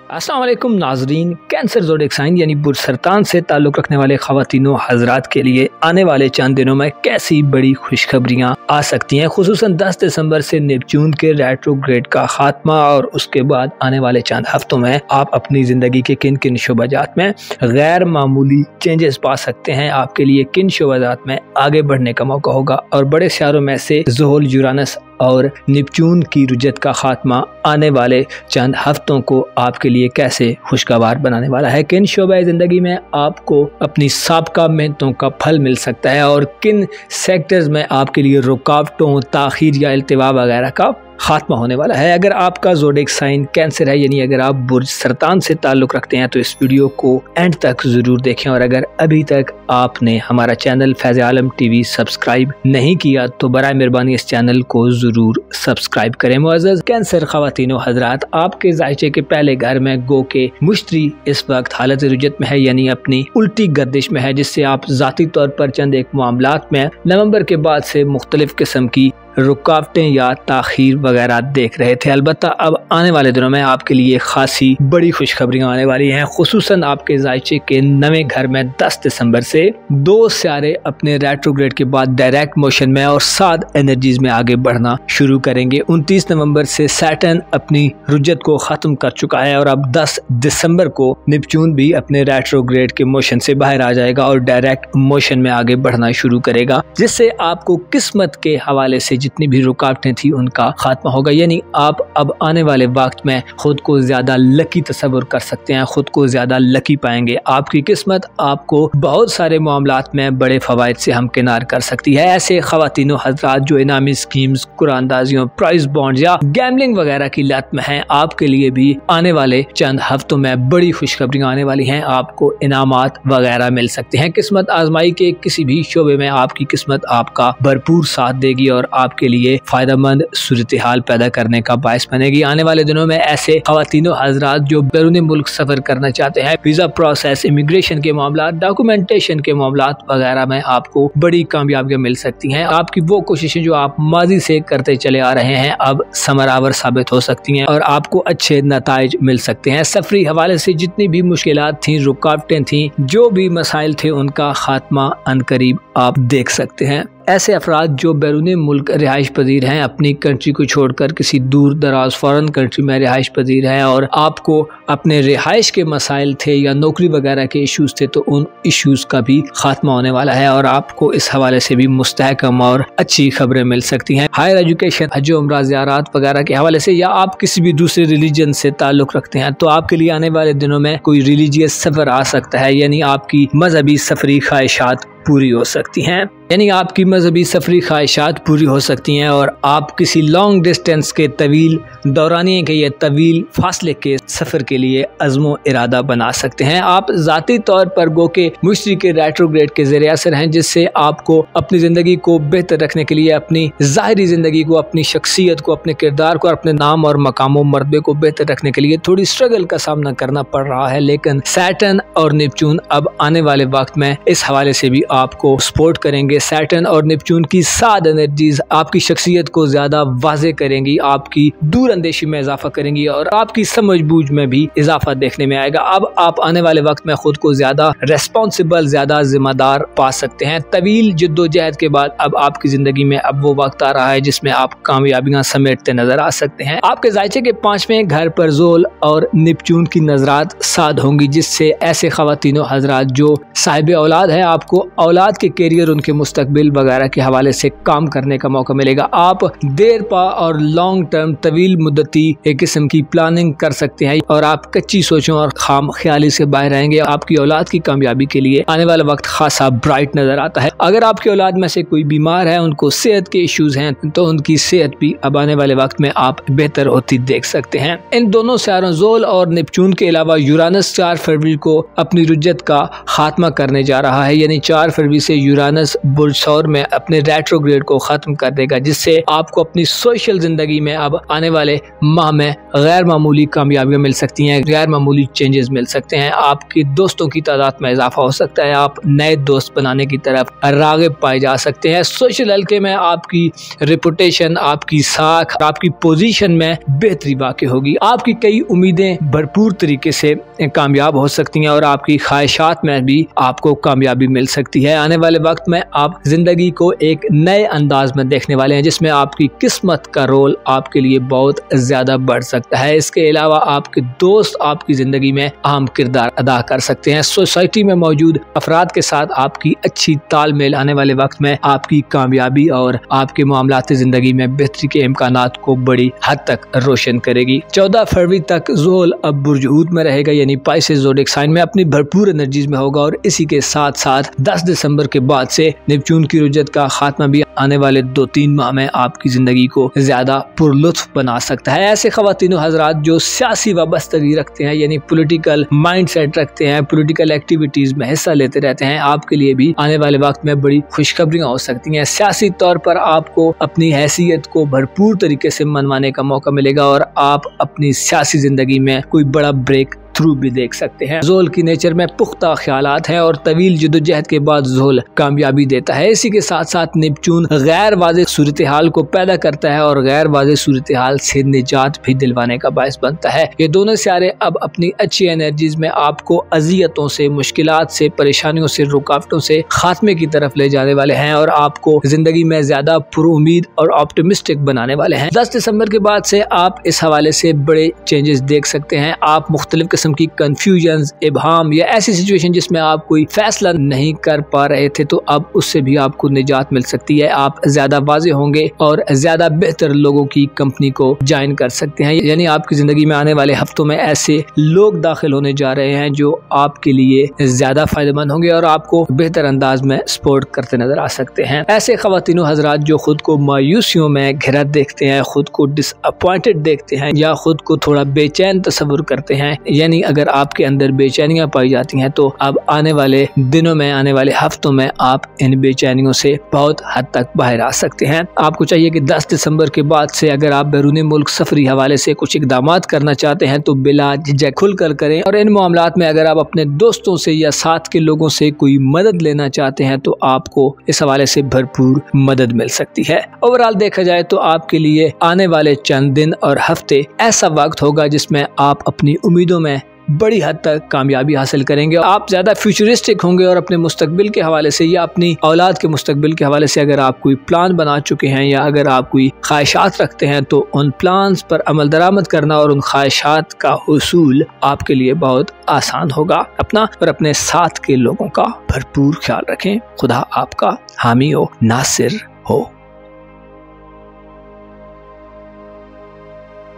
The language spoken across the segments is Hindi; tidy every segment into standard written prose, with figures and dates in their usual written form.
अस्सलाम वालेकुम नाजरीन। कैंसर ज़ोडिएक साइन यानी बुरसरतान से ताल्लुक़ रखने वाले ख़वातीनों हज़रात के लिए आने वाले चंद दिनों में कैसी बड़ी खुशखबरियाँ आ सकती हैं। खुसूसन 10 दिसंबर से नेपच्यून के रेट्रोग्रेड का खात्मा और उसके बाद आने वाले चंद हफ्तों में आप अपनी ज़िंदगी के किन किन शोबाजात में गैर मामूली चेंजेस पा सकते हैं। आपके लिए किन शोबाजात में आगे बढ़ने का मौका होगा और बड़े सियारों में से ज़ुहल, यूरानस और नेपच्यून की रुजत का खात्मा आने वाले चंद हफ्तों को आपके लिए कैसे खुशगवार बनाने वाला है। किन शोबे ज़िंदगी में आपको अपनी साबका मेहनतों का फल मिल सकता है और किन सेक्टर्स में आपके लिए रुकावटों, ताखीर या इल्तिवा वगैरह का खात्मा होने वाला है। अगर आपका ज़ोडिएक साइन कैंसर है यानी अगर आप बुर्ज सरतान से ताल्लुक़ रखते हैं तो इस वीडियो को एंड तक ज़रूर देखें। और अगर अभी तक आपने हमारा चैनल फैज़ आलम टीवी सब्सक्राइब नहीं किया तो बराए मेहरबानी इस चैनल को ज़रूर सब्सक्राइब करें। मुअज़्ज़ज़ कैंसर ख़वातीनो हज़रात, आपके जायचे के पहले घर में गो के मुश्तरी इस वक्त हालत रुजत में है यानी अपनी उल्टी गर्दिश में है, जिससे आप ज़ाती तौर पर चंद एक मामलात में नवंबर के बाद से मुख्तलिफ किस्म की रुकावटें या ताखीर वगैरह देख रहे थे। अलबत्ता अब आने वाले दिनों में आपके लिए खासी बड़ी खुशखबरियां आने वाली हैं। खुसूसन आपके जायचे के नए घर में 10 दिसंबर से 2 सियारे अपने रेट्रोग्रेड के बाद डायरेक्ट मोशन में और 7 एनर्जीज में आगे बढ़ना शुरू करेंगे। 29 नवंबर से सैटर्न अपनी रुजत को ख़त्म कर चुका है और अब 10 दिसंबर को नेपच्यून भी अपने रेट्रोग्रेड के मोशन से बाहर आ जाएगा और डायरेक्ट मोशन में आगे बढ़ना शुरू करेगा, जिससे आपको किस्मत के हवाले से जितनी भी रुकावटें थी उनका खात्मा होगा। यानी आप अब आने वाले वक्त में खुद को ज्यादा लकी तस्वुर कर सकते हैं, खुद को ज्यादा लकी पाएंगे। आपकी किस्मत आपको बहुत सारे मामलात में बड़े फवायद से हमकिनार कर सकती है। ऐसे ख़वातीनों हज़रात जो इनामी स्कीम्स, कुरानदाजियों, प्राइस बॉन्ड या गैम्बलिंग वगैरह की लत में हैं, आपके लिए भी आने वाले चंद हफ्तों में बड़ी खुशखबरियां आने वाली हैं। आपको इनामात वगैरह मिल सकते हैं। किस्मत आजमाई के किसी भी शोबे में आपकी किस्मत आपका भरपूर साथ देगी और के लिए फायदेमंद सूरत हाल पैदा करने का बायस बनेगी। आने वाले दिनों में ऐसे ख़वातीनों हज़रात जो बैरून मुल्क सफ़र करना चाहते हैं, वीज़ा प्रोसेस, इमिग्रेशन के मामला, डॉक्यूमेंटेशन के मामला वगैरह में आपको बड़ी कामयाबियां मिल सकती हैं। आपकी वो कोशिशें जो आप माजी से करते चले आ रहे हैं अब समरावर साबित हो सकती हैं और आपको अच्छे नताइज मिल सकते हैं। सफरी हवाले से जितनी भी मुश्किलात थी, रुकावटें थी, जो भी मसाइल थे, उनका खात्मा अनकरीब आप देख सकते हैं। ऐसे अफराद जो बैरून मुल्क रिहाइश पजीर हैं, अपनी कंट्री को छोड़कर किसी दूर दराज फॉरेन कंट्री में रिहाइश पजीर हैं और आपको अपने रिहाइश के मसाइल थे या नौकरी वगैरह के इश्यूज थे, तो उन इश्यूज का भी खात्मा होने वाला है और आपको इस हवाले से भी मुस्तहकम और अच्छी खबरें मिल सकती हैं। हायर एजुकेशन, हज उम्रा, ज़ियारत वगैरह के हवाले से या आप किसी भी दूसरे रिलीजन से ताल्लुक़ रखते हैं तो आपके लिए आने वाले दिनों में कोई रिलीजियस सफ़र आ सकता है, यानी आपकी मजहबी सफरी ख्वाहिशात पूरी हो सकती हैं। यानी आपकी मजहबी सफरी ख्वाहिशात पूरी हो सकती हैं और आप किसी लॉन्ग डिस्टेंस के तवील दौरानिए के या तवील फासले के सफ़र के लिए अज़्मो इरादा बना सकते हैं। आप ज़ाती तौर पर गो के मुश्तरी के रेट्रोग्रेड के ज़रिए असर हैं, जिससे आपको अपनी ज़िंदगी को बेहतर रखने के लिए, अपनी ज़ाहिरी ज़िंदगी को, अपनी शख्सियत को, अपने किरदार को और अपने नाम और मकाम मरतबे को बेहतर रखने के लिए थोड़ी स्ट्रगल का सामना करना पड़ रहा है। लेकिन सैटर्न और नेपच्यून अब आने वाले वक्त में इस हवाले से भी आपको सपोर्ट करेंगे। सैटर्न और नेपच्यून की 7 एनर्जीज आपकी शख्सियत को ज्यादा वाज़े करेंगी, आपकी दूर अंदेशी में इजाफा करेंगी और आपकी समझ बूझ में भी इजाफा देखने में आएगा। अब आप आने वाले वक्त में खुद को ज्यादा रेस्पॉन्सिबल, ज्यादा जिम्मेदार पा सकते हैं। तवील जिद्दोजहद के बाद अब आपकी जिंदगी में अब वो वक्त आ रहा है जिसमें आप कामयाबियां समेटते नजर आ सकते हैं। आपके जायचे के 5वें घर पर ज़ोल और नेपच्यून की नजरात साध होंगी, जिससे ऐसे ख़वातीनों हज़रात जो साहिब औलाद है, आपको औलाद के कैरियर, उनके मुस्तकबिल वगैरह के हवाले से काम करने का मौका मिलेगा। आप देर पा और लॉन्ग टर्म तवील मुद्दती एक किस्म की प्लानिंग कर सकते हैं और आप कच्ची सोचों और खाम ख्याली से बाहर रहेंगे। आपकी औलाद की कामयाबी के लिए आने वाला वक्त खासा ब्राइट नजर आता है। अगर आपकी औलाद में से कोई बीमार है, उनको सेहत के इश्यूज हैं, तो उनकी सेहत भी अब आने वाले वक्त में आप बेहतर होती देख सकते हैं। इन दोनों सियारों ज़ोल और नेपच्यून के अलावा यूरानस 4 फरवरी को अपनी रुजत का खात्मा करने जा रहा है, यानी 4 फरवरी से यूरानस बुर्ज सौर में अपने रेट्रोग्रेड को खत्म कर देगा, जिससे आपको अपनी सोशल जिंदगी में अब आने वाले माह में गैर मामूली कामयाबियां मिल सकती हैं, गैर मामूली चेंजेस मिल सकते हैं। आपकी दोस्तों की तादाद में इजाफा हो सकता है, आप नए दोस्त बनाने की तरफ राग़िब पाए जा सकते हैं। सोशल हल्के में आपकी रेपुटेशन, आपकी साख, आपकी पोजीशन में बेहतरी वाक़ई होगी। आपकी कई उम्मीदें भरपूर तरीके से कामयाब हो सकती हैं और आपकी ख्वाहिशात में भी आपको कामयाबी मिल सकती है। आने वाले वक्त में आप जिंदगी को एक नए अंदाज में देखने वाले हैं, जिसमें आपकी किस्मत का रोल आपके लिए बहुत ज्यादा बढ़ सकता है। इसके अलावा आपके दोस्त आपकी जिंदगी में अहम किरदार अदा कर सकते हैं। सोसाइटी में मौजूद अफराद के साथ आपकी अच्छी तालमेल आने वाले वक्त में आपकी कामयाबी और आपके मामलाती जिंदगी में बेहतरी के इम्कानात को बड़ी हद तक रोशन करेगी। 14 फरवरी तक ज़ोहल अब बुर्ज हूत में रहेगा, यानी पाइसेस ज़ोडिएक साइन में अपनी भरपूर एनर्जीज में होगा और इसी के साथ साथ 10 दिसंबर के बाद से नेपच्यून की रुजत का खात्मा भी आने वाले 2-3 माह में आपकी जिंदगी को ज्यादा पुरलुत्फ बना सकता है। ऐसे ख़वातीनो हज़रात जो सियासी वाबस्तगी रखते हैं, यानी पॉलिटिकल माइंडसेट रखते हैं, पॉलिटिकल एक्टिविटीज में हिस्सा लेते रहते हैं, आपके लिए भी आने वाले वक्त में बड़ी खुशखबरियां हो सकती हैं। सियासी तौर पर आपको अपनी हैसियत को भरपूर तरीके से मनवाने का मौका मिलेगा और आप अपनी सियासी जिंदगी में कोई बड़ा ब्रेक थ्रू भी देख सकते हैं। ज़ोहल की नेचर में पुख्ता ख्यालात हैं और तवील जदोजहद के बाद ज़ोहल कामयाबी देता है। इसी के साथ साथ नेपच्यून गैर वाज़ेह सूरत हाल को पैदा करता है और गैर वाज़ेह सूरत हाल से निजात भी दिलवाने का बायस बनता है। ये दोनों सितारे अब अपनी अच्छी एनर्जीज में आपको अजियतों से, मुश्किलात से, परेशानियों से, रुकावटों से खात्मे की तरफ ले जाने वाले हैं और आपको जिंदगी में ज्यादा पुरुमीद और ऑप्टिमिस्टिक बनाने वाले हैं। 10 दिसंबर के बाद से आप इस हवाले से बड़े चेंजेस देख सकते हैं। आप मुख्तलिफ किस्म की कंफ्यूजन, इबहाम या ऐसी सिचुएशन जिसमें आप कोई फैसला नहीं कर पा रहे थे, तो अब उससे भी आपको निजात मिल सकती है। आप ज्यादा वाज़ेह होंगे और ज्यादा बेहतर लोगों की कंपनी को ज्वाइन कर सकते हैं, यानी आपकी जिंदगी में आने वाले हफ्तों में ऐसे लोग दाखिल होने जा रहे हैं जो आपके लिए ज्यादा फायदेमंद होंगे और आपको बेहतर अंदाज में सपोर्ट करते नजर आ सकते हैं। ऐसे ख़वातीनो हज़रात जो खुद को मायूसियों में घिरा देखते हैं, खुद को डिसअपॉइंटेड देखते हैं या खुद को थोड़ा बेचैन तस्वुर करते हैं, यानी अगर आपके अंदर बेचैनियां पाई जाती हैं, तो अब आने वाले दिनों में, आने वाले हफ्तों में आप इन बेचैनियों से बहुत हद तक बाहर आ सकते हैं। आपको चाहिए कि 10 दिसंबर के बाद से अगर आप बैरून मुल्क सफरी हवाले से कुछ इकदाम करना चाहते हैं तो बिला झिझक खुलकर करें और इन मामलात में अगर आप अपने दोस्तों से या साथ के लोगों से कोई मदद लेना चाहते हैं तो आपको इस हवाले से भरपूर मदद मिल सकती है। ओवरऑल देखा जाए तो आपके लिए आने वाले चंद दिन और हफ्ते ऐसा वक्त होगा जिसमें आप अपनी उम्मीदों में बड़ी हद तक कामयाबी हासिल करेंगे। आप ज्यादा फ्यूचरिस्टिक होंगे और अपने मुस्तकबिल के हवाले से या अपनी औलाद के मुस्तकबिल के हवाले से अगर आप कोई प्लान बना चुके हैं या अगर आप कोई ख्वाहिशात रखते हैं तो उन प्लान्स पर अमल दरामद करना और उन ख्वाहिशात का हुसूल आपके लिए बहुत आसान होगा। अपना और अपने साथ के लोगों का भरपूर ख्याल रखें। खुदा आपका हामी हो, नासिर हो।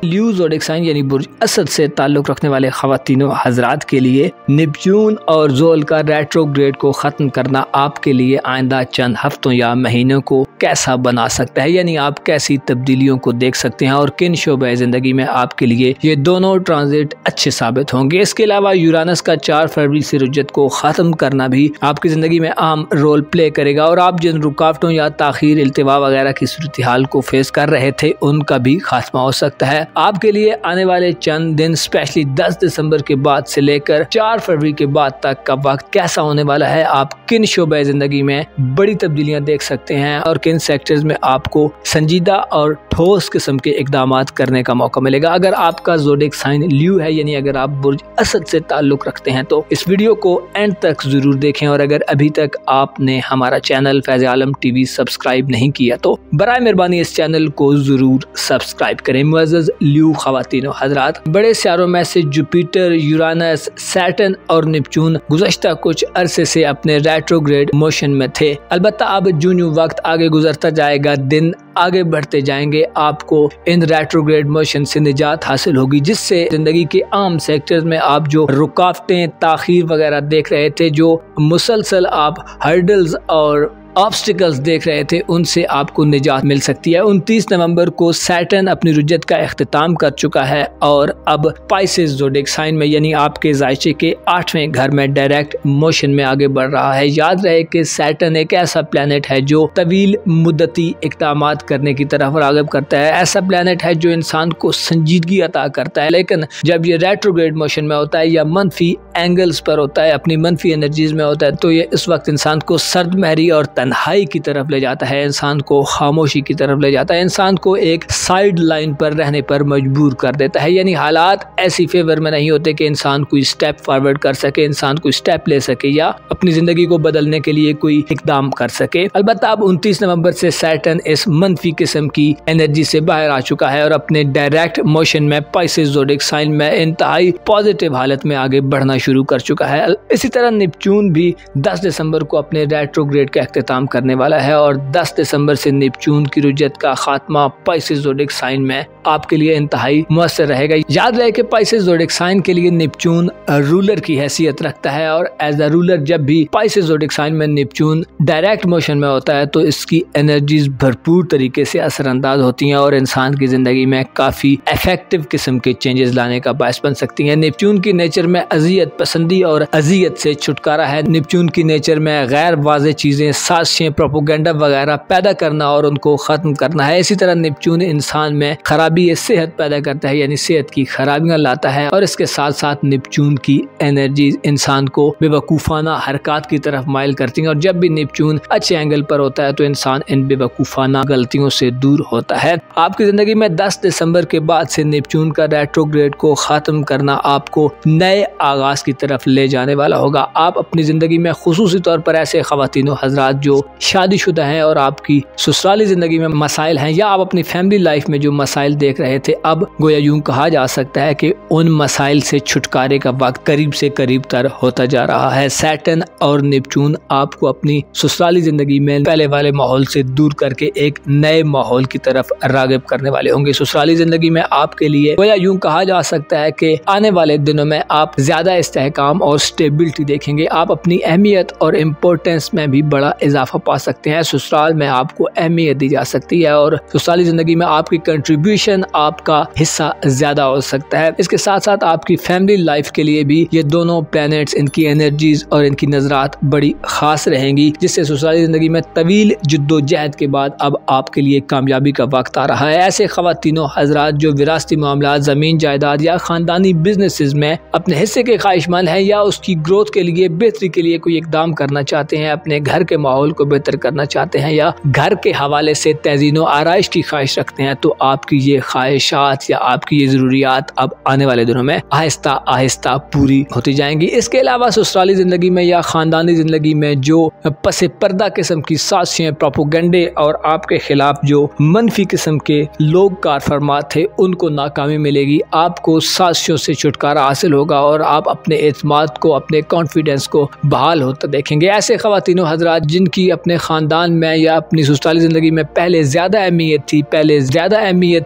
ल्यू ज़ोडिएक साइन यानी बुर्ज असद से ताल्लुक़ रखने वाले ख़वातीनो हज़रात के लिए नेपच्यून और ज़ोहल का रेट्रोग्रेड को ख़त्म करना आपके लिए आइंदा चंद हफ्तों या महीनों को कैसा बना सकता है, यानी आप कैसी तब्दीलियों को देख सकते हैं और किन शोबे ज़िंदगी में आपके लिए ये दोनों ट्रांजिट अच्छे साबित होंगे। इसके अलावा यूरानस का 4 फरवरी से रुजत को ख़त्म करना भी आपकी ज़िंदगी में अहम रोल प्ले करेगा और आप जिन रुकावटों या ताख़ीर, इल्तिवा वगैरह की सूरत हाल को फेस कर रहे थे उनका भी खात्मा हो सकता है। आपके लिए आने वाले चंद दिन स्पेशली 10 दिसंबर के बाद से लेकर 4 फरवरी के बाद तक का वक्त कैसा होने वाला है, आप किन शोबे जिंदगी में बड़ी तब्दीलियां देख सकते हैं और किन सेक्टर्स में आपको संजीदा और ठोस किस्म के इकदाम करने का मौका मिलेगा। अगर आपका ज़ोडिएक साइन ल्यू है, यानी अगर आप बुर्ज असद से ताल्लुक़ रखते हैं, तो इस वीडियो को एंड तक जरूर देखें और अगर अभी तक आपने हमारा चैनल फैज़ आलम टीवी सब्सक्राइब नहीं किया तो बराए मेहरबानी इस चैनल को जरूर सब्सक्राइब करें। मुअज़्ज़ज़ ल्यू ख़वातीनो हज़रात, बड़े सितारों में से जुपिटर, यूरानस, सैटर्न और नेपच्यून गुज़श्ता कुछ अरसे से अपने रेट्रोग्रेड मोशन में थे। अलबत्ता अब जो वक्त आगे गुजरता जाएगा, दिन आगे बढ़ते जाएंगे, आपको इन रेट्रोग्रेड मोशन से निजात हासिल होगी, जिससे जिंदगी के आम सेक्टर्स में आप जो रुकावटें, ताख़ीर वगैरह देख रहे थे, जो मुसलसल आप हर्डल्स और ऑब्स्टिकल्स देख रहे थे उनसे आपको निजात मिल सकती है। 29 नवंबर को सैटर्न अपनी रुजत का इख्तिताम कर चुका है और अब पाइसेस ज़ोडिएक साइन में यानी आपके जायचे के 8वें घर में डायरेक्ट मोशन में आगे बढ़ रहा है। याद रहे कि सैटर्न एक ऐसा प्लैनेट है जो तवील मुद्दती इक़दाम करने की तरफ राग़िब करता है। ऐसा प्लैनेट है जो इंसान को संजीदगी अता करता है, लेकिन जब ये रेट्रोग्रेड मोशन में होता है या मनफी एंगल्स पर होता है, अपनी मनफी एनर्जीज में होता है, तो ये इस वक्त इंसान को सर्द महरी और तन्हाई की तरफ ले जाता है, इंसान को खामोशी की तरफ ले जाता है, इंसान को एक साइड लाइन पर रहने पर मजबूर कर देता है। यानी हालात ऐसी फेवर में नहीं होते कि इंसान कोई स्टेप फॉरवर्ड कर सके, इंसान कोई स्टेप ले सके या अपनी जिंदगी को बदलने के लिए कोई इकदाम कर सके। अलबत्ता अब 29 नवंबर से सैटर्न इस मनफी किस्म की एनर्जी से बाहर आ चुका है और अपने डायरेक्ट मोशन में पाइसेस ज़ोडिएक साइन में इंतहाई पॉजिटिव हालत में आगे बढ़ना शुरू कर चुका है। इसी तरह नेपच्यून भी 10 दिसंबर को अपने रेट्रोग्रेड का इख्तिताम करने वाला है और 10 दिसंबर से नेपच्यून की रुजत का खात्मा पाइसेस ज़ोडिएक साइन में आपके लिए इंतहाई मुअस्सर रहेगा। याद रहे कि पाइसेस ज़ोडिएक साइन के लिए नेपच्यून रूलर की हैसियत रखता है और एज अ रूलर जब भी पाइसेस ज़ोडिएक साइन में नेपच्यून डायरेक्ट मोशन में होता है तो इसकी एनर्जीज भरपूर तरीके से असरअंदाज होती हैं और इंसान की जिंदगी में काफी इफेक्टिव किस्म के चेंजेस लाने का बायस बन सकती हैं। नेपच्यून की नेचर में अजियत पसंदी और अजियत से छुटकारा है। नेपच्यून की नेचर में गैर वाज़ेह चीजें, साजिशें, प्रोपोगेंडा वगैरह पैदा करना और उनको खत्म करना है। इसी तरह नेपच्यून इंसान में खराबी सेहत पैदा करता है, यानी सेहत की खराबियां लाता है और इसके साथ साथ नेपच्यून की एनर्जी इंसान को बेवकूफाना हरकत की तरफ माइल करती है और जब भी नेपच्यून अच्छे एंगल पर होता है तो इंसान इन बेवकूफाना गलतियों से दूर होता है। आपकी जिंदगी में 10 दिसंबर के बाद से नेपच्यून का रेट्रोग्रेड को खत्म करना आपको नए आगाज की तरफ ले जाने वाला होगा। आप अपनी जिंदगी में खुसूसी तौर पर ऐसे खवातीन हजरात जो शादीशुदा हैं और आपकी ससुराली जिंदगी में मसाइल हैं या आप अपनी फैमिली लाइफ में जो मसाइल देख रहे थे, अब गोया यूं कहा जा सकता है कि उन मसाइल से छुटकारे का वक्त करीब से करीब तर होता जा रहा है। सैटर्न और नेपच्यून आपको अपनी ससुराली जिंदगी में पहले वाले माहौल से दूर करके एक नए माहौल की तरफ राग़िब करने वाले होंगे। ससुराली जिंदगी में आपके लिए गोया यूं कहा जा सकता है कि आने वाले दिनों में आप ज्यादा इस्तेहकाम और स्टेबिलिटी देखेंगे। आप अपनी अहमियत और इम्पोर्टेंस में भी बड़ा इजाफा पा सकते हैं। ससुराल में आपको अहमियत दी जा सकती है और ससुराली जिंदगी में आपकी कंट्रीब्यूशन, आपका हिस्सा ज्यादा हो सकता है। इसके साथ साथ आपकी फैमिली लाइफ के लिए भी ये दोनों प्लैनेट्स, इनकी एनर्जीज और इनकी नजरात बड़ी खास रहेंगी, जिससे ससुराली जिंदगी में तवील जद्दोजहद के बाद अब आपके लिए कामयाबी का वक्त आ रहा है। ऐसे खवातीनों हजरात जो विरासती मामलात, जमीन जायदाद या खानदानी बिजनेसेस में अपने हिस्से के ख्वाहिशमंद हैं या उसकी ग्रोथ के लिए, बेहतरी के लिए कोई इकदाम करना चाहते हैं, अपने घर के माहौल को बेहतर करना चाहते हैं या घर के हवाले से तज़ीनो आराइश की ख्वाहिश रखते हैं, तो आपकी ये ख्वाहिशात या आपकी ये ज़रूरियात अब आने वाले दिनों में आहिस्ता आहिस्ता पूरी होती जाएंगी। इसके अलावा ससुराली जिंदगी में या खानदानी जिंदगी में जो पसे पर्दा किस्म की साजिशें, प्रोपोगेंडे और आपके खिलाफ जो मनफी किस्म के लोग कार फरमात थे, उनको नाकामी मिलेगी। आपको साजिशों से छुटकारा हासिल होगा और आप अपने एतमाद को, अपने कॉन्फिडेंस को बहाल होता देखेंगे। ऐसे खवातीनों हजरात जिनकी अपने खानदान में या अपनी ससुराली जिंदगी में पहले ज्यादा अहमियत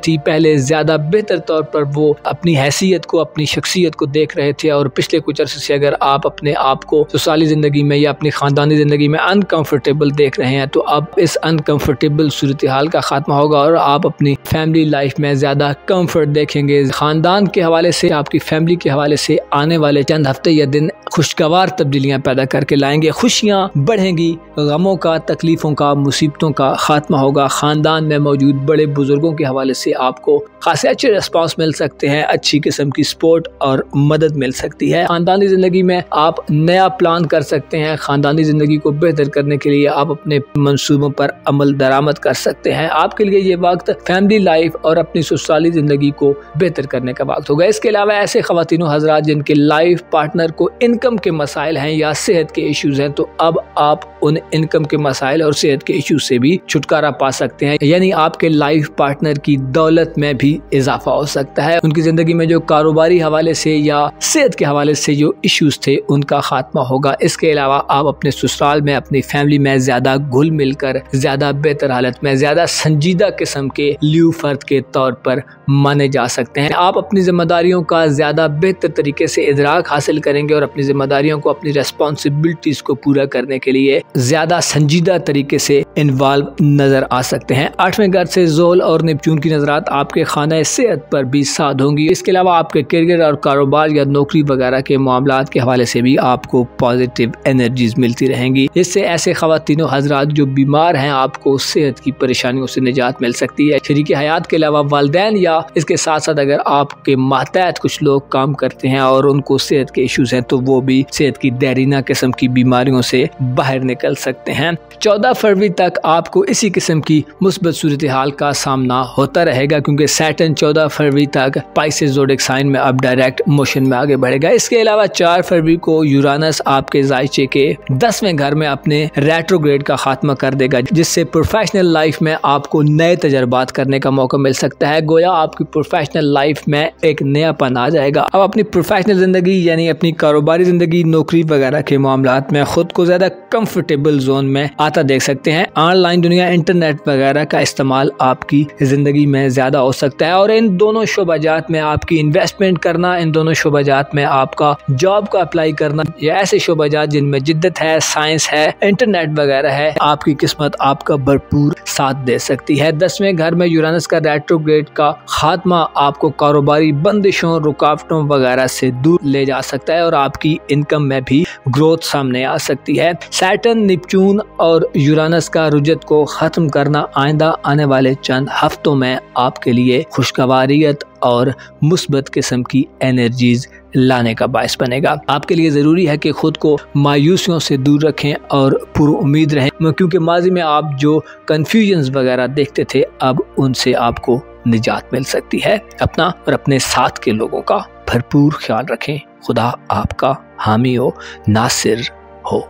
थी, पहले ज्यादा बेहतर तौर पर वो अपनी हैसियत को, अपनी शख्सियत को देख रहे थे और पिछले कुछ अरसे से अगर आप अपने आप को ससुराली जिंदगी में या अपनी खानदानी जिंदगी में अनकंफर्टेबल देख रहे हैं, तो अब इस अनकंफर्टेबल सूरत हाल का खात्मा होगा और आप अपनी फैमिली लाइफ में ज्यादा कंफर्ट देखेंगे। खानदान के हवाले से, आपकी फैमिली के हवाले से आने वाले चंद हफ्ते या दिन खुशगवार तब्दीलियां पैदा करके लाएंगे। खुशियां बढ़ेंगी, गमों का, तकलीफों का, मुसीबतों का खात्मा होगा। खानदान में मौजूद बड़े बुजुर्गों के हवाले से आपको खासे अच्छे रिस्पॉन्स मिल सकते हैं, अच्छी किस्म की सपोर्ट और मदद मिल सकती है। खानदानी जिंदगी में आप नया प्लान कर सकते हैं। खानदानी जिंदगी को बेहतर करने के लिए आप अपने मंसूबों पर अमल दरामद कर सकते हैं। आपके लिए ये वक्त फैमिली लाइफ और अपनी ससुराली जिंदगी को बेहतर करने का वक्त होगा। इसके अलावा ऐसे खवातीनों हजरात जिनके लाइफ पार्टनर को इनकम के मसाइल हैं या सेहत के इश्यूज हैं, तो अब आप उन इनकम के मसाइल और सेहत के इश्यूज से भी छुटकारा पा सकते हैं। यानी आपके लाइफ पार्टनर की दौलत में भी इजाफा हो सकता है। उनकी जिंदगी में जो कारोबारी हवाले से या सेहत के हवाले से जो इश्यूज थे, उनका खात्मा होगा। इसके अलावा आप अपने ससुराल में, अपनी फैमिली में ज्यादा घुल मिलकर, ज्यादा बेहतर हालत में, ज्यादा संजीदा किस्म के लियू फर्द के तौर पर माने जा सकते हैं। आप अपनी जिम्मेदारियों का ज्यादा बेहतर तरीके से इदराक हासिल करेंगे और अपनी जिम्मेदारियों को, अपनी रेस्पॉन्सिबिलिटीज को पूरा करने के लिए ज्यादा संजीदा तरीके से इन्वॉल्व नजर आ सकते हैं। 8वें घर से ज़ोल और नेपच्यून की नजरात आपके खाना सेहत पर भी साध होंगी। इसके अलावा आपके करियर और कारोबार या नौकरी वगैरह के मामलात के हवाले से भी आपको पॉजिटिव एनर्जीज मिलती रहेंगी। इससे ऐसे ख़वातीनो हजरात जो बीमार हैं, आपको सेहत की परेशानियों से निजात मिल सकती है। शरीक हयात के अलावा वालिदैन या इसके साथ साथ अगर आपके मातहत कुछ लोग काम करते हैं और उनको सेहत के इश्यूज हैं, तो वो भी सेहत की देरीना किस्म की बीमारियों से बाहर निकल सकते हैं। 14 फरवरी तक आपको इसी किस्म की मुस्बत सूरत हाल का सामना होता रहेगा, क्योंकि सैटर्न 14 फरवरी तक पाइसेस ज़ोडिएक साइन में अब डायरेक्ट मोशन में आगे बढ़ेगा। इसके अलावा 4 फरवरी को यूरानस आपके जायचे के 10वें घर में अपने रेट्रोग्रेड का खात्मा कर देगा, जिससे प्रोफेशनल लाइफ में आपको नए तजर्बात करने का मौका मिल सकता है। गोया आपकी प्रोफेशनल लाइफ में एक नयापन आ जाएगा। अब अपनी प्रोफेशनल जिंदगी यानी अपनी कारोबारी जिंदगी, नौकरी वगैरह के मामलात में खुद को ज्यादा कंफर्टेबल जोन में आता देख सकते हैं। ऑनलाइन दुनिया, इंटरनेट वगैरह का इस्तेमाल आपकी जिंदगी में ज्यादा हो सकता है और इन दोनों शोबाजात में आपकी इन्वेस्टमेंट करना, इन दोनों शोबाजात में आपका जॉब का अप्लाई करना या ऐसे शोबाजात जिनमें जिद्दत है, साइंस है, इंटरनेट वगैरह है, आपकी किस्मत आपका भरपूर साथ दे सकती है। 10वें घर में यूरानस का रेट्रोग्रेड का खात्मा आपको कारोबारी बंदिशों, रुकावटों वगैरह से दूर ले जा सकता है और आपकी इनकम में भी ग्रोथ सामने आ सकती है। सैटर्न, नेपच्यून और यूरानस का रुजत को खत्म करना आइंदा आने वाले चंद हफ्तों में आपके लिए खुशगवारियत और मुस्बत किस्म की एनर्जीज लाने का बायस बनेगा। आपके लिए ज़रूरी है कि खुद को मायूसियों से दूर रखें और पुरुउम्मीद रहें, क्योंकि माजी में आप जो कन्फ्यूजन्स वगैरह देखते थे, अब उनसे आपको निजात मिल सकती है। अपना और अपने साथ के लोगों का भरपूर ख्याल रखें। खुदा आपका हामी हो, नासिर हो।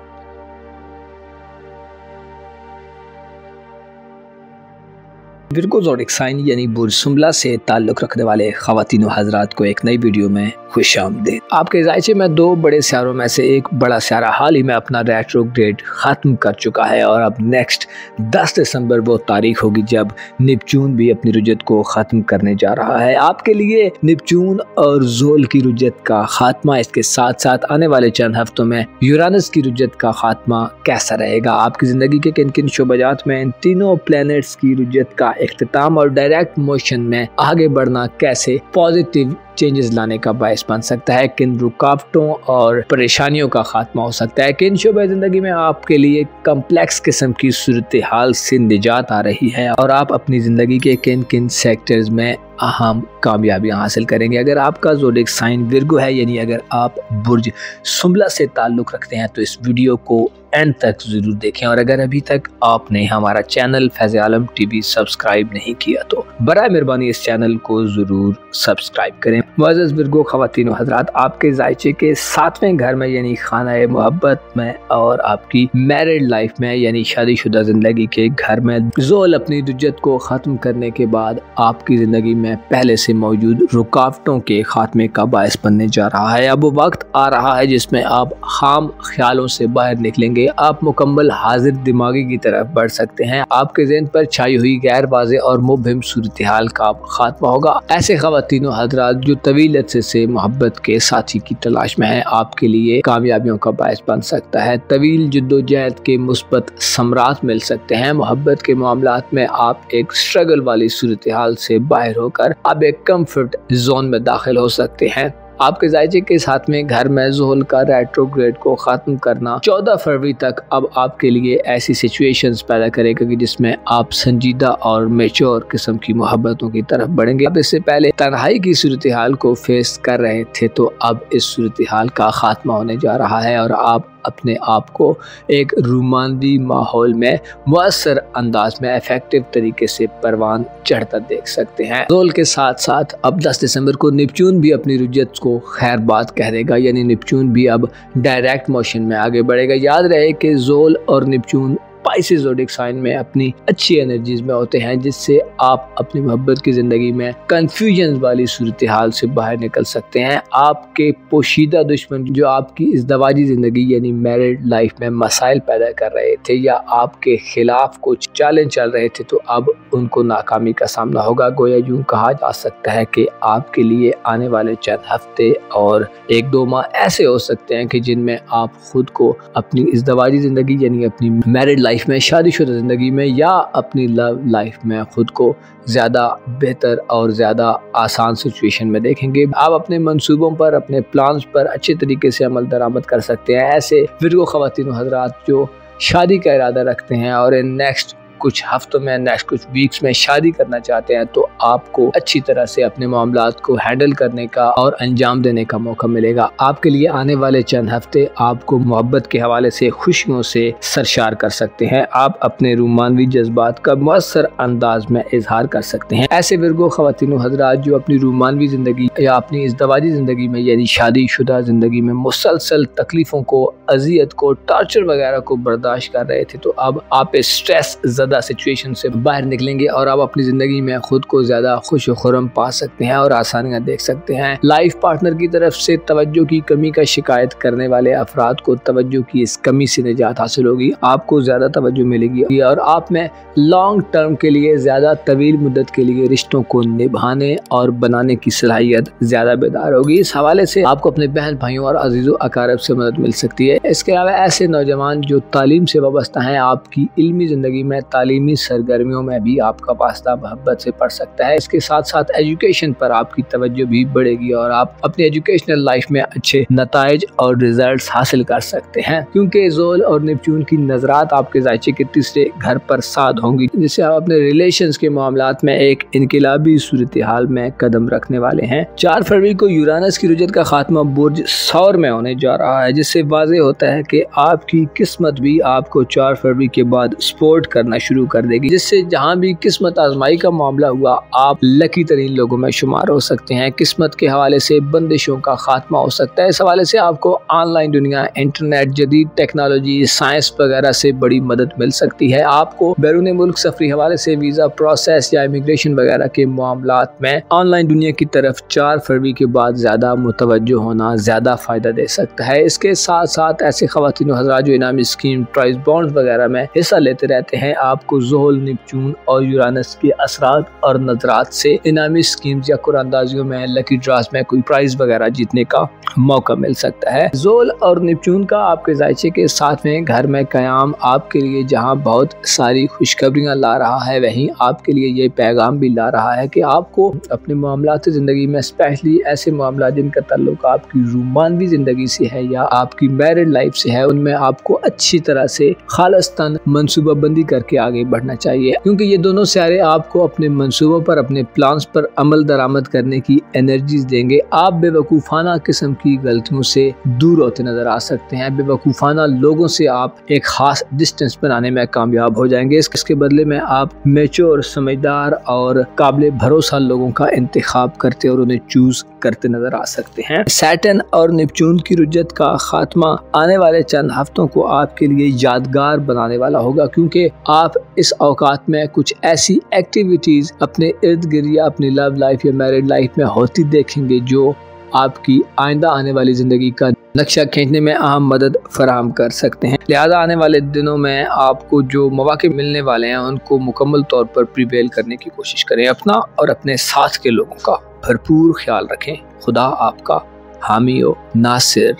विर्गो ज़ोडिएक साइन यानी बुर्ज सुंबला से ताल्लुक़ रखने वाले ख़वातीनो हज़रात को एक नई वीडियो में खुशामदीद। आपके जायचे में 2 बड़े सियारों में से एक बड़ा सियारा हाल ही में अपना रेट्रोग्रेड ख़त्म कर चुका है और अब नेक्स्ट 10 दिसंबर वो तारीख होगी जब नेपच्यून भी अपनी रुजत को ख़त्म करने जा रहा है। आपके लिए नेपच्यून और ज़ोल की रुजत का खात्मा, इसके साथ साथ आने वाले चंद हफ्तों में यूरानस की रुजत का खात्मा कैसा रहेगा, आपकी ज़िंदगी के किन किन शोबाजात में इन तीनों प्लैनेट्स की रुजत का इख्तिताम और डायरेक्ट मोशन में आगे बढ़ना कैसे पॉजिटिव चेंजेस लाने का बायस बन सकता है, किन रुकावटों और परेशानियों का खात्मा हो सकता है, किन शोबे ज़िंदगी में आपके लिए कम्प्लेक्स किस्म की सूरत हाल से निजात आ रही है और आप अपनी ज़िंदगी के किन किन सेक्टर्स में अहम कामयाबियां हासिल करेंगे। अगर आपका ज़ोडिएक साइन विर्गो है, यानी अगर आप बुर्ज सुंबला से ताल्लुक़ रखते हैं, तो इस वीडियो को एंड तक ज़रूर देखें और अगर अभी तक आपने हमारा चैनल फैज़ आलम टीवी सब्सक्राइब नहीं किया तो बराए मेहरबानी इस चैनल को ज़रूर सब्सक्राइब करें। मुअज़्ज़ज़ विर्गो ख़वातीनो हज़रात, आपके जायचे के 7वें घर में यानी खाना मोहब्बत में और आपकी मैरिड लाइफ में यानी शादीशुदा ज़िंदगी के घर में ज़ोल अपनी रुजत को ख़त्म करने के बाद आपकी ज़िंदगी में पहले से मौजूद रुकावटों के खात्मे का बायस बनने जा रहा है। अब वो वक्त आ रहा है जिसमें आप खाम ख्यालों से बाहर निकलेंगे, आप मुकम्मल हाजिर दिमागी की तरफ बढ़ सकते हैं। आपके ज़हन पर छाई हुई गैर वाज़ेह और मुबहिम सूरत हाल का खात्मा होगा। ऐसे ख़वातीनो हज़रात जो तवील अरसे से मोहब्बत के साथी की तलाश में है, आपके लिए कामयाबियों का बायस बन सकता है। तवील जद्दोजहद के मुस्बत समरात मिल सकते हैं। मोहब्बत के मामलात में आप एक स्ट्रगल वाली सूरत हाल से बाहर होकर अब एक कंफर्ट जोन में दाखिल हो सकते हैं। आपके जायचे के साथ में घर में ज़ोल का रेट्रोग्रेड को ख़त्म करना 14 फरवरी तक अब आपके लिए ऐसी सिचुएशंस पैदा करेगा कि जिसमें आप संजीदा और मैच्योर किस्म की मोहब्बतों की तरफ बढ़ेंगे। अब इससे पहले तन्हाई की सूरत हाल को फेस कर रहे थे, तो अब इस सूरत हाल का खात्मा होने जा रहा है और आप अपने आप को एक रोमांदी माहौल में मुअस्सर अंदाज में इफेक्टिव तरीके से परवान चढ़ता देख सकते हैं। ज़ोल के साथ साथ अब 10 दिसंबर को नेपच्यून भी अपनी रुजत को खैर बात कह देगा, यानी नेपच्यून भी अब डायरेक्ट मोशन में आगे बढ़ेगा। याद रहे कि ज़ोल और नेपच्यून स्पाइसी ज़ोडिक साइन में अपनी अच्छी एनर्जीज में होते हैं, जिससे आप अपनी मोहब्बत की ज़िंदगी में कंफ्यूजन वाली सूरत हाल से बाहर निकल सकते हैं। आपके पोशीदा दुश्मन जो आपकी इज़्दवाजी ज़िंदगी यानी मैरिड लाइफ में मसाइल पैदा कर रहे थे या आपके खिलाफ कुछ चैलेंज चल रहे थे, तो अब उनको नाकामी का सामना होगा। गोया यूँ कहा जा सकता है कि आपके लिए आने वाले चंद हफ्ते और 1-2 माह ऐसे हो सकते हैं कि जिनमें आप खुद को अपनी इज़्दवाजी ज़िंदगी यानी अपनी मैरिड लाइफ में, शादीशुदा ज़िंदगी में या अपनी लव लाइफ में खुद को ज़्यादा बेहतर और ज़्यादा आसान सिचुएशन में देखेंगे। आप अपने मंसूबों पर, अपने प्लान्स पर अच्छे तरीके से अमल दरामद कर सकते हैं। ऐसे विर्गो ख़वातीन हज़रात जो शादी का इरादा रखते हैं और इन नेक्स्ट कुछ हफ्तों में, नेक्स्ट कुछ वीक्स में शादी करना चाहते हैं, तो आपको अच्छी तरह से अपने मामलात को हैंडल करने का और अंजाम देने का मौका मिलेगा। आपके लिए आने वाले चंद हफ्ते आपको मोहब्बत के हवाले से खुशियों से सरशार कर सकते हैं। आप अपने रूमानवी जज्बात का मुअस्सर अंदाज में इजहार कर सकते हैं। ऐसे विर्गो ख़वातीन हज़रात जो अपनी रूमानवी ज़िंदगी या अपनी इज़्दवाजी ज़िंदगी में यानी शादीशुदा ज़िंदगी में मुसलसल तकलीफ़ों को, अजियत को, टॉर्चर वगैरह को बर्दाश्त कर रहे थे, तो अब आप इस स्ट्रेस सिचुएशन से बाहर निकलेंगे और आप अपनी जिंदगी में खुद को ज्यादा खुश व खुर्रम पा सकते हैं और आसानियां देख सकते हैं। लाइफ पार्टनर की तरफ से तवज्जो की कमी का शिकायत करने वाले अफराद को तवज्जो की इस कमी से निजात हासिल होगी। आपको ज्यादा तवज्जो मिलेगी और आप में लॉन्ग टर्म के लिए, ज्यादा तवील मुद्दत के लिए रिश्तों को निभाने और बनाने की सलाहियत ज्यादा बेदार होगी। इस हवाले से आपको अपने बहन भाइयों और अजीजों अकारब से मदद मिल सकती है। इसके अलावा ऐसे नौजवान जो तालीम से वाबस्ता हैं, आपकी इल्मी जिंदगी में तालीमी सरगर्मियों में भी आपका वास्ता मोहब्बत से पड़ सकता है। इसके साथ साथ एजुकेशन पर आपकी तवज्जो भी बढ़ेगी और आप अपनी एजुकेशनल लाइफ में अच्छे नताइज और रिजल्ट्स हासिल कर सकते हैं, क्योंकि ज़ोल और नेपच्यून की नजरात आपके जायचे के तीसरे घर पर साध होंगी, जिससे आप अपने रिलेशंस के मामलात में एक इनकलाबी सूरत हाल में कदम रखने वाले हैं। 4 फरवरी को यूरानस की रुजत का खात्मा बुर्ज सौर में होने जा रहा है, जिससे वाज़ेह होता है कि आपकी किस्मत भी आपको 4 फरवरी के बाद सपोर्ट करना शुरू कर देगी, जिससे जहां भी किस्मत आजमाई का मामला हुआ, आप लकी तरीन लोगों में शुमार हो सकते हैं। किस्मत के हवाले से बंदिशों का खात्मा हो सकता है। इस हवाले से आपको ऑनलाइन दुनिया, इंटरनेट, जदीद टेक्नोलॉजी, साइंस वगैरह से बड़ी मदद मिल सकती है। आपको बैरून मुल्क सफरी हवाले से वीज़ा प्रोसेस या इमिग्रेशन वगैरह के मामलात में ऑनलाइन दुनिया की तरफ 4 फरवरी के बाद ज़्यादा मुतवज्जो होना ज़्यादा फ़ायदा दे सकता है। इसके साथ साथ ऐसे ख़वातीन हज़रात जो इनामी स्कीम, प्राइज बॉन्ड वगैरह में हिस्सा लेते रहते हैं, आपको ज़ोहल, नेपच्यून और यूरानस के असरात और नजरात से इनामी स्कीम्स या कुरानंदाजियों में, लकी ड्रास में कोई प्राइज वगैरह जीतने का मौका मिल सकता है। ज़ोहल और नेपच्यून का आपके जायचे के साथ में घर में कयाम आपके लिए जहां बहुत सारी खुशखबरियां ला रहा है, वहीं आपके लिए ये पैगाम भी ला रहा है कि आपको अपने मामलात ज़िंदगी में, स्पेशली ऐसे मामला जिनका ताल्लुक आपकी रूमानवी ज़िंदगी से है या आपकी मैरिड लाइफ से है, उनमें आपको अच्छी तरह से खालिस्तान मनसूबाबंदी करके आगे बढ़ना चाहिए, क्योंकि ये दोनों सियारे आपको अपने मंसूबों पर, अपने प्लान्स पर अमल दरामद करने की एनर्जीज देंगे। आप बेवकूफ़ाना किस्म की गलतियों से दूर होते नजर आ सकते हैं। बेवकूफ़ाना लोगों से आप एक खास डिस्टेंस बनाने में कामयाब हो जाएंगे। इसके बदले में आप मैच्योर, समझदार और काबिल भरोसा लोगों का इंतखाब करते और उन्हें चूज करते नजर आ सकते हैं। सैटर्न और नेपच्यून की रुजत का खात्मा आने वाले चंद हफ्तों को आपके लिए यादगार बनाने वाला होगा, क्योंकि आप इस औकात में कुछ ऐसी एक्टिविटीज अपने इर्द गिर्द या अपनी लव लाइफ या मैरिड लाइफ में होती देखेंगे जो आपकी आइंदा आने वाली जिंदगी का नक्शा खींचने में अहम मदद फराहम कर सकते हैं। लिहाजा आने वाले दिनों में आपको जो मौके मिलने वाले हैं उनको मुकम्मल तौर पर प्रिवेल करने की कोशिश करें। अपना और अपने साथ के लोगों का भरपूर ख्याल रखें। खुदा आपका हामी हो नासिर।